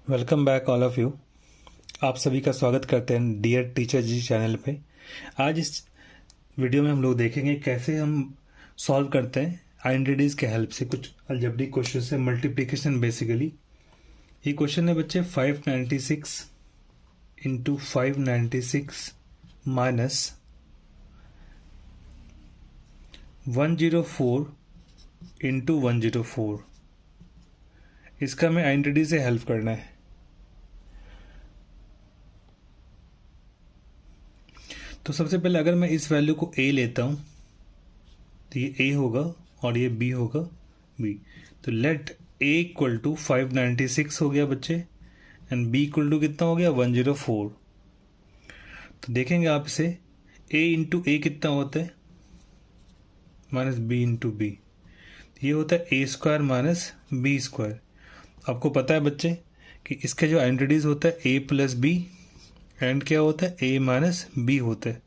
Welcome back all of you. आप सभी का स्वागत करते हैं डियर टीचर जी चैनल पे। आज इस वीडियो में हम लोग देखेंगे कैसे हम सॉल्व करते हैं आइडेंटिटीज़ के हेल्प से कुछ अलजेब्रिक क्वेश्चन से मल्टीप्लिकेशन। बेसिकली ये क्वेश्चन है बच्चे 596 इंटू 596 माइनस 104 इंटू 104। इसका हमें आइडेंटिटी से हेल्प करना है। तो सबसे पहले अगर मैं इस वैल्यू को a लेता हूँ तो ये a होगा और ये b होगा b। तो लेट a इक्वल टू 596 हो गया बच्चे एंड b इक्वल टू कितना हो गया 104। तो देखेंगे आप इसे a इंटू a कितना होता है माइनस b इंटू बी। ये होता है a square minus b square. आपको पता है बच्चे कि इसके जो आइडेंटिटीज होता है a प्लस बी एंड क्या होता है a माइनस बी होता है।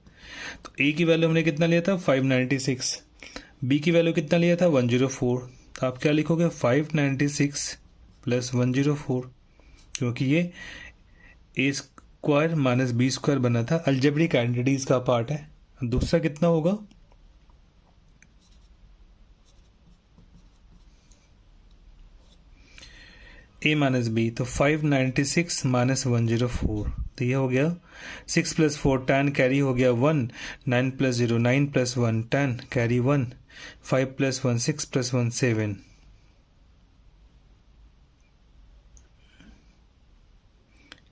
तो a की वैल्यू हमने कितना लिया था 596, b की वैल्यू कितना लिया था 104। तो आप क्या लिखोगे 596 प्लस 104, क्योंकि ये a square minus b square बना था, अलजेब्रिक आइडेंटिटीज का पार्ट है। दूसरा कितना होगा a माइनस बी, तो 596 माइनस 104। तो ये हो गया 6 प्लस 4 10 कैरी हो गया 1, 9 plus 0 9 plus 1 10 carry 1, 5 plus 1 6 plus 1 7।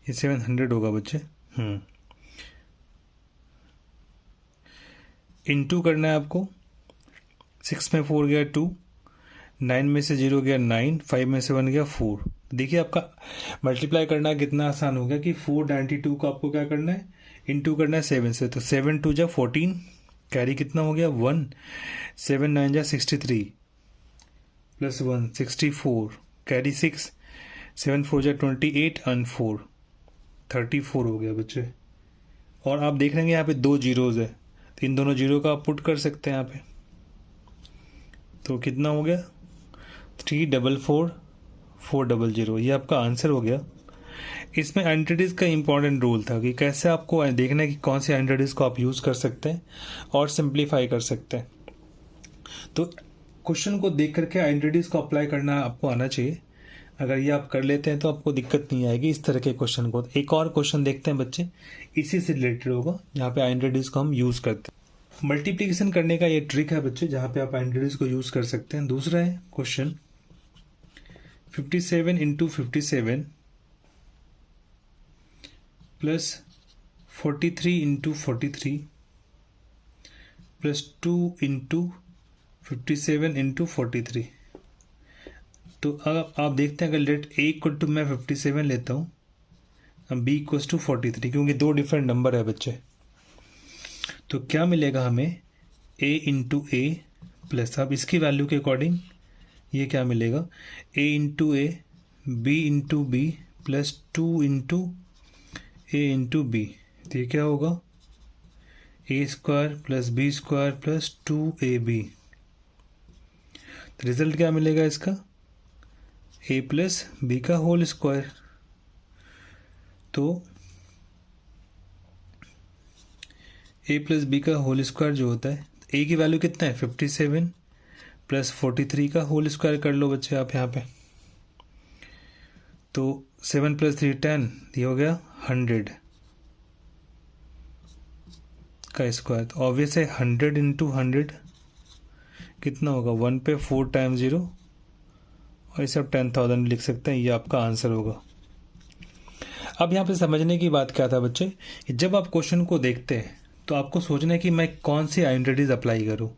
ये 700 होगा बच्चे। इनटू करना है आपको। 6 में 4 गया 2, 9 में से 0 गया 9, 5 में से 1 गया 4। देखिए आपका मल्टीप्लाई करना कितना आसान हो गया कि 492 को आपको क्या करना है इनटू करना है 7 से। तो 7 2 जा 14 कैरी कितना हो गया 1, 7 9 जा 63 प्लस 1 64 कैरी 6, 7 4 जा 28 एंड 4 34 हो गया बच्चे। और आप देख रहे हैं यहाँ पे 2 जीरोज है, तो इन दोनों जीरो का आप पुट कर सकते हैं यहाँ पे। तो कितना हो गया 344 400। ये आपका आंसर हो गया। इसमें आइडेंटिटीज़ का इंपॉर्टेंट रोल था कि कैसे आपको देखना है कि कौन सी आइडेंटिटीज़ को आप यूज़ कर सकते हैं और सिंप्लीफाई कर सकते हैं। तो क्वेश्चन को देख करके आइडेंटिटीज़ को अप्लाई करना आपको आना चाहिए। अगर ये आप कर लेते हैं तो आपको दिक्कत नहीं आएगी इस तरह के क्वेश्चन को। एक और क्वेश्चन देखते हैं बच्चे, इसी से रिलेटेड होगा जहाँ पे आइडेंटिटीज़ को हम यूज़ करते हैं। मल्टीप्लिकेशन करने का ये ट्रिक है बच्चे, जहाँ पे आप आइडेंटिटीज़ को यूज़ कर सकते हैं। दूसरा है question 57 into 57 plus 43 into 43 plus 2 into 57 into 43। तो अब आप देखते हैं अगर लेट a इक्वल टू मैं 57 लेता हूँ, अब b इक्वल टू 43, क्योंकि दो डिफरेंट नंबर है बच्चे। तो क्या मिलेगा हमें a इंटू ए प्लस, अब इसकी वैल्यू के अकॉर्डिंग ये क्या मिलेगा a into a b into b plus 2 into a into b. तो ये क्या होगा a square plus b square plus 2ab। तो रिजल्ट क्या मिलेगा इसका a प्लस बी का होल स्क्वायर। तो a प्लस बी का होल स्क्वायर जो होता है, a की वैल्यू कितना है 57 प्लस 43 का होल स्क्वायर कर लो बच्चे आप यहाँ पे। तो 7 प्लस 3 10, ये हो गया 100 का स्क्वायर। तो ऑब्वियस है 100 इंटू 100 कितना होगा 1 पे 4 टाइम 0, और इसे आप 10,000 लिख सकते हैं। ये आपका आंसर होगा। अब यहाँ पे समझने की बात क्या था बच्चे, जब आप क्वेश्चन को देखते हैं तो आपको सोचना है कि मैं कौन सी आइडेंटिटीज अप्लाई करूँ।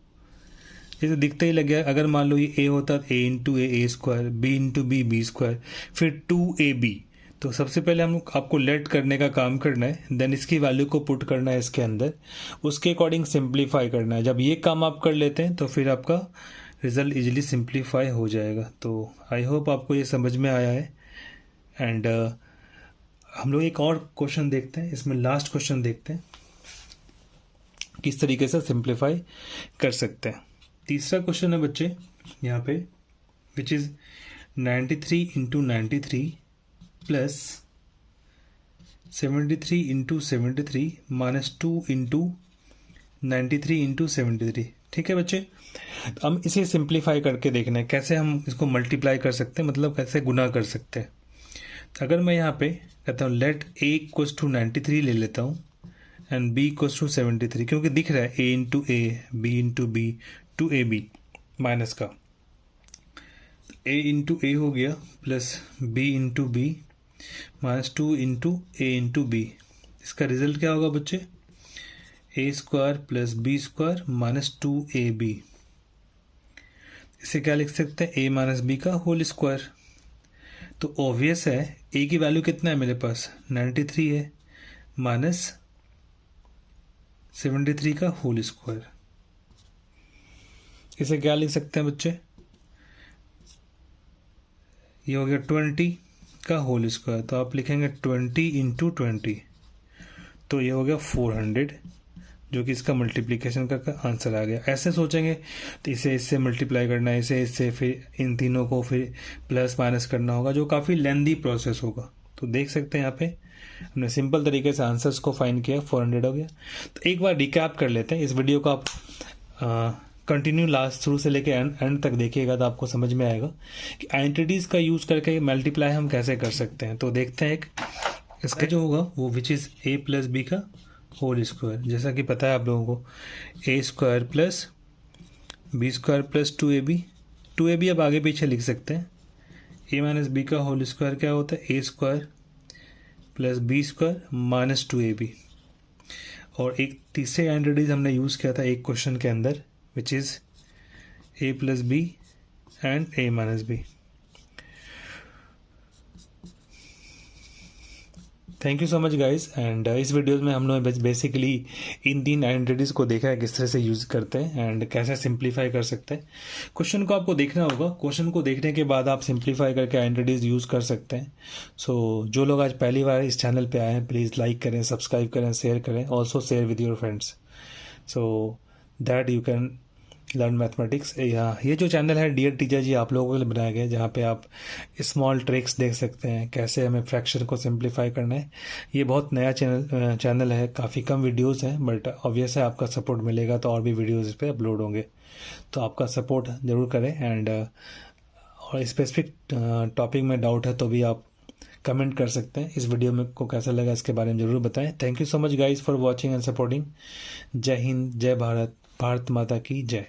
जैसे दिखते ही लग गया, अगर मान लो ये a होता a into a square, b into b square, फिर 2ab। तो सबसे पहले हम आपको लेट करने का काम करना है, देन इसकी वैल्यू को पुट करना है इसके अंदर, उसके अकॉर्डिंग सिंप्लीफाई करना है। जब ये काम आप कर लेते हैं तो फिर आपका रिजल्ट इजीली सिंप्लीफाई हो जाएगा। तो आई होप आपको ये समझ में आया है। एंड हम लोग एक और क्वेश्चन देखते हैं, इसमें लास्ट क्वेश्चन देखते हैं किस तरीके से सिंप्लीफाई कर सकते हैं। तीसरा क्वेश्चन है बच्चे यहाँ पे, which is 93 into 93 plus 73 into 73 minus 2 into 93 into 73। ठीक है बच्चे, तो हम इसे सिंप्लीफाई करके देखना है कैसे हम इसको मल्टीप्लाई कर सकते हैं, मतलब कैसे गुना कर सकते हैं। तो अगर मैं यहाँ पे कहता हूँ लेट a इक्वल्स टू 93 ले लेता हूँ एंड b इक्वल्स टू 73, क्योंकि दिख रहा है a into a, b into b two a b minus का, a इंटू ए हो गया plus b into b minus 2 into a into b. इसका रिजल्ट क्या होगा बच्चे, a square plus b square minus 2ab। इसे क्या लिख सकते हैं, a माइनस बी का होल स्क्वायर। तो ऑब्वियस है a की वैल्यू कितना है मेरे पास 93 है माइनस 73 का होल स्क्वायर। इसे क्या लिख सकते हैं बच्चे, ये हो गया 20 का होल स्क्वायर, तो आप लिखेंगे 20 इंटू 20, तो ये हो गया 400, जो कि इसका मल्टीप्लिकेशन का आंसर आ गया। ऐसे सोचेंगे तो इसे इससे मल्टीप्लाई करना है, इसे इससे, फिर इन तीनों को फिर प्लस माइनस करना होगा, जो काफ़ी लेंदी प्रोसेस होगा। तो देख सकते हैं यहाँ पे हमने सिंपल तरीके से आंसर्स को फाइंड किया, 400 हो गया। तो एक बार रिकैप कर लेते हैं, इस वीडियो को आप कंटिन्यू लास्ट शुरू से लेके एंड तक देखिएगा, तो आपको समझ में आएगा कि आइडेंटिटीज़ का यूज़ करके मल्टीप्लाई हम कैसे कर सकते हैं। तो देखते हैं एक इसका जो होगा वो which is a plus b का होल स्क्वायर। जैसा कि पता है आप लोगों को, a square plus b square plus 2ab अब आगे पीछे लिख सकते हैं। a माइनस बी का होल स्क्वायर क्या होता है, a square plus b square minus 2ab। और एक तीसरे आइडेंटिटीज हमने यूज़ किया था एक क्वेश्चन के अंदर, which is a plus b and a minus b. Thank you so much guys. And इस वीडियोस में हम लोग बेसिकली इन 3 आइडेंटिटीज़ को देखा है किस तरह से यूज़ करते हैं एंड कैसे सिंप्लीफाई कर सकते हैं। क्वेश्चन को आपको देखना होगा, क्वेश्चन को देखने के बाद आप सिंप्लीफाई करके आइडेंटिटीज़ यूज़ कर सकते हैं। सो जो लोग आज पहली बार इस चैनल पे आए हैं, प्लीज़ लाइक करें, सब्सक्राइब करें, शेयर करें, also share with your friends so that you can learn mathematics. ये जो चैनल है डियर टीचर जी आप लोगों के लिए बनाया गया है, जहाँ पे आप स्मॉल ट्रिक्स देख सकते हैं कैसे हमें फ्रैक्शन को सिंप्लीफाई करना है। ये बहुत नया चैनल है, काफ़ी कम वीडियोस हैं, बट ऑब्वियस है आपका सपोर्ट मिलेगा तो और भी वीडियोस इस पर अपलोड होंगे, तो आपका सपोर्ट ज़रूर करें। एंड और स्पेसिफिक टॉपिक में डाउट है तो भी आप कमेंट कर सकते हैं। इस वीडियो में को कैसा लगा इसके बारे में ज़रूर बताएं। Thank you so much guys for watching and supporting. जय हिंद, जय भारत, भारत माता की जय।